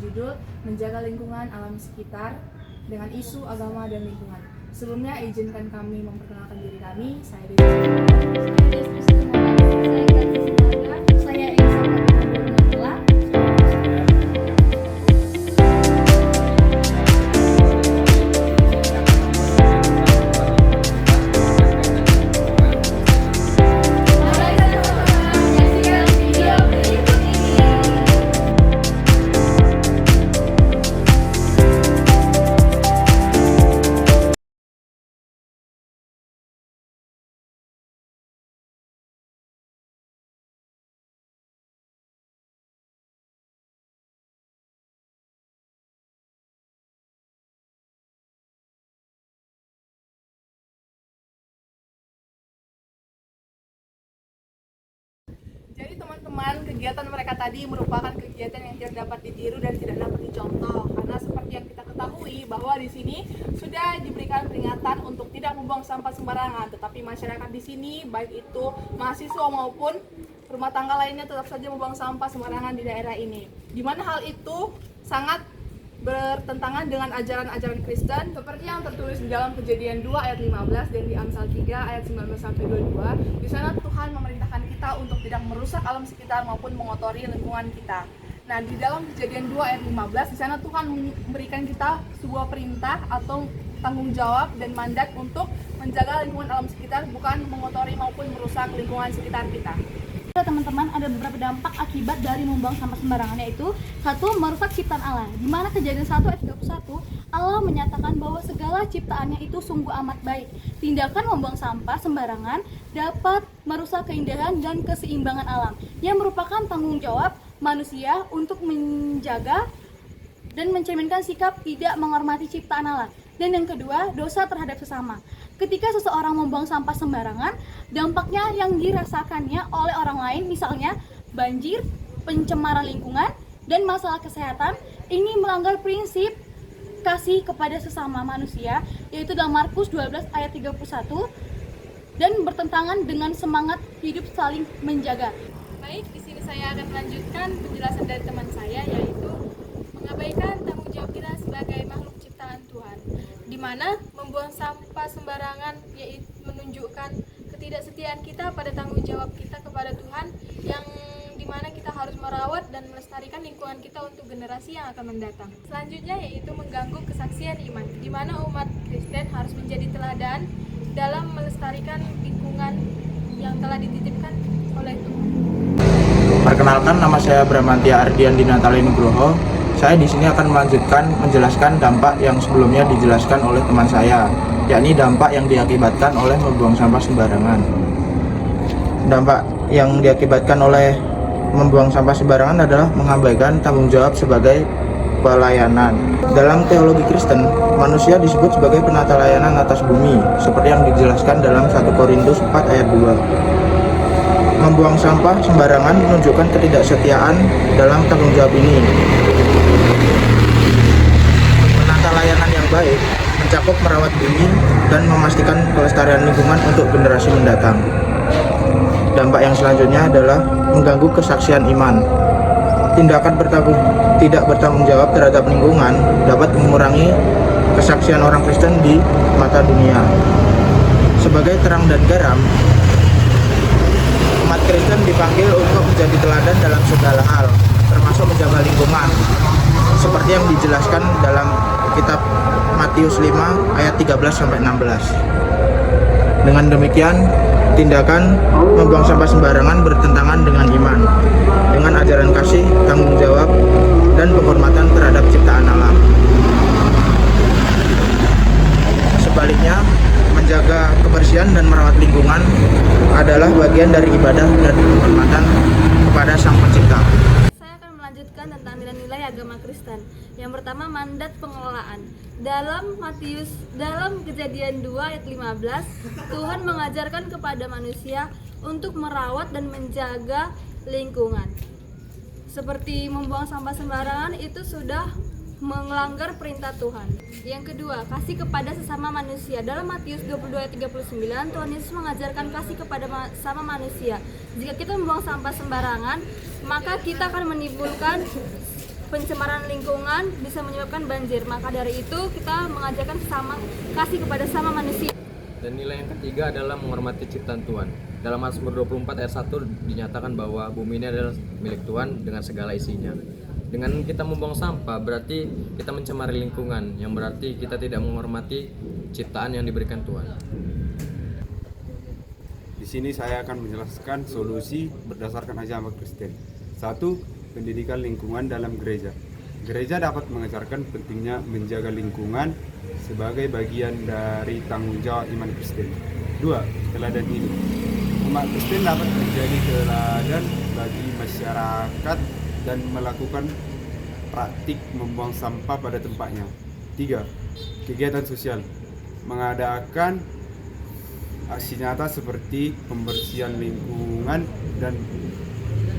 berjudul Menjaga Lingkungan Alam Sekitar dengan isu agama dan lingkungan. Sebelumnya izinkan kami memperkenalkan diri kami. Saya Jadi teman-teman, kegiatan mereka tadi merupakan kegiatan yang tidak dapat ditiru dan tidak dapat dicontoh, karena seperti yang kita ketahui bahwa di sini sudah diberikan peringatan untuk tidak membuang sampah sembarangan, tetapi masyarakat di sini baik itu mahasiswa maupun rumah tangga lainnya tetap saja membuang sampah sembarangan di daerah ini. Di mana hal itu sangat bertentangan dengan ajaran-ajaran Kristen seperti yang tertulis di dalam Kejadian 2 ayat 15 dan di Amsal 3 ayat 19 sampai 22. Di sana Tuhan memerintahkan kita untuk tidak merusak alam sekitar maupun mengotori lingkungan kita. Nah, di dalam Kejadian 2 ayat 15 di sana Tuhan memberikan kita sebuah perintah atau tanggung jawab dan mandat untuk menjaga lingkungan alam sekitar, bukan mengotori maupun merusak lingkungan sekitar kita. Teman-teman, ada beberapa dampak akibat dari membuang sampah sembarangan, yaitu satu, merusak ciptaan Allah. Di mana Kejadian 1 ayat 31 Allah menyatakan bahwa segala ciptaannya itu sungguh amat baik. Tindakan membuang sampah sembarangan dapat merusak keindahan dan keseimbangan alam, yang merupakan tanggung jawab manusia untuk menjaga dan mencerminkan sikap tidak menghormati ciptaan Allah. Dan yang kedua, dosa terhadap sesama. Ketika seseorang membuang sampah sembarangan, dampaknya yang dirasakannya oleh orang lain, misalnya banjir, pencemaran lingkungan, dan masalah kesehatan, ini melanggar prinsip kasih kepada sesama manusia, yaitu dalam Markus 12 ayat 31, dan bertentangan dengan semangat hidup saling menjaga. Baik, di sini saya akan melanjutkan penjelasan dari teman saya, yaitu mengabaikan tanggung jawab kita sebagai makhluk ciptaan Tuhan, di mana membuang sampah sembarangan yaitu menunjukkan ketidaksetiaan kita pada tanggung jawab kita kepada Tuhan, yang dimana kita harus merawat dan melestarikan lingkungan kita untuk generasi yang akan mendatang. Selanjutnya yaitu mengganggu kesaksian iman, di mana umat Kristen harus menjadi teladan dalam melestarikan lingkungan yang telah dititipkan oleh Tuhan. Perkenalkan, nama saya Bramantia Ardian Dinatali Nugroho. Saya di sini akan melanjutkan menjelaskan dampak yang sebelumnya dijelaskan oleh teman saya, yakni dampak yang diakibatkan oleh membuang sampah sembarangan. Dampak yang diakibatkan oleh membuang sampah sembarangan adalah mengabaikan tanggung jawab sebagai pelayanan. Dalam teologi Kristen, manusia disebut sebagai penata layanan atas bumi, seperti yang dijelaskan dalam 1 Korintus 4 ayat 2. Membuang sampah sembarangan menunjukkan ketidaksetiaan dalam tanggung jawab ini. Menata layanan yang baik mencakup merawat bumi dan memastikan kelestarian lingkungan untuk generasi mendatang. Dampak yang selanjutnya adalah mengganggu kesaksian iman. Tindakan tidak bertanggung jawab terhadap lingkungan dapat mengurangi kesaksian orang Kristen di mata dunia. Sebagai terang dan garam, umat Kristen dipanggil untuk menjadi teladan dalam segala hal, termasuk menjaga lingkungan, seperti yang dijelaskan dalam kitab Matius 5 ayat 13-16. Dengan demikian, tindakan membuang sampah sembarangan bertentangan dengan iman, dengan ajaran kasih, tanggung jawab, dan penghormatan terhadap ciptaan alam. Sebaliknya, menjaga kebersihan dan merawat lingkungan adalah bagian dari ibadah dan penghormatan kepada Sang Pencipta. Saya akan melanjutkan tentang nilai-nilai agama Kristen. Yang pertama, mandat pengelolaan. Dalam Kejadian 2 ayat 15, Tuhan mengajarkan kepada manusia untuk merawat dan menjaga lingkungan. Seperti membuang sampah sembarangan itu sudah melanggar perintah Tuhan. Yang kedua, kasih kepada sesama manusia. Dalam Matius 22 ayat 39, Tuhan Yesus mengajarkan kasih kepada sesama manusia. Jika kita membuang sampah sembarangan, maka kita akan menimbulkan pencemaran lingkungan bisa menyebabkan banjir. Maka dari itu kita mengajarkan kasih kepada sama manusia. Dan nilai yang ketiga adalah menghormati ciptaan Tuhan. Dalam Mazmur 24 ayat 1 dinyatakan bahwa bumi ini adalah milik Tuhan dengan segala isinya. Dengan kita membuang sampah berarti kita mencemari lingkungan, yang berarti kita tidak menghormati ciptaan yang diberikan Tuhan. Di sini saya akan menjelaskan solusi berdasarkan agama Kristen. 1. Pendidikan lingkungan dalam gereja. Gereja dapat mengajarkan pentingnya menjaga lingkungan sebagai bagian dari tanggung jawab iman Kristen. 2. Teladan hidup. Umat Kristen dapat menjadi teladan bagi masyarakat dan melakukan praktik membuang sampah pada tempatnya. 3. Kegiatan sosial. Mengadakan aksi nyata seperti pembersihan lingkungan dan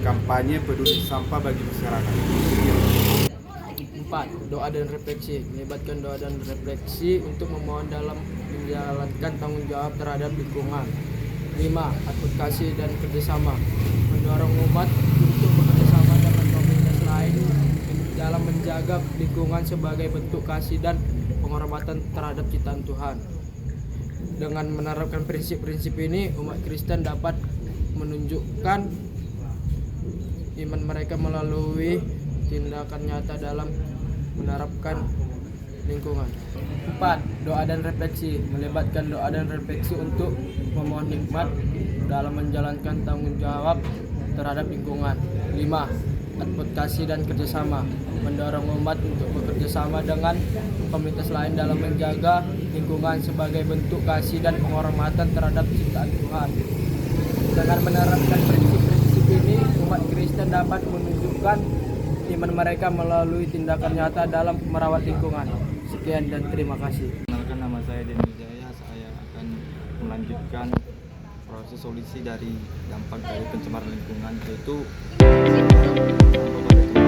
kampanye peduli sampah bagi masyarakat. 4. Doa dan refleksi. Melibatkan doa dan refleksi untuk memohon dalam menjalankan tanggung jawab terhadap lingkungan. 5. Advokasi dan kerjasama. Mendorong umat untuk bekerjasama dengan komunitas lain dalam menjaga lingkungan sebagai bentuk kasih dan penghormatan terhadap ciptaan Tuhan. Dengan menerapkan prinsip-prinsip ini, umat Kristen dapat menunjukkan iman mereka melalui tindakan nyata dalam menerapkan lingkungan. 4. Doa dan refleksi. Melibatkan doa dan refleksi untuk memohon nikmat dalam menjalankan tanggung jawab terhadap lingkungan. 5. Advokasi dan kerjasama. Mendorong umat untuk bekerja sama dengan komunitas lain dalam menjaga lingkungan sebagai bentuk kasih dan penghormatan terhadap ciptaan Tuhan. Dengan menerapkan prinsip-prinsip ini, umat Kristen dapat menunjukkan iman mereka melalui tindakan nyata dalam merawat lingkungan. Sekian dan terima kasih. Perkenalkan, nama saya Denny Jaya. Saya akan melanjutkan proses solusi dari dampak dari pencemaran lingkungan, yaitu sampah pada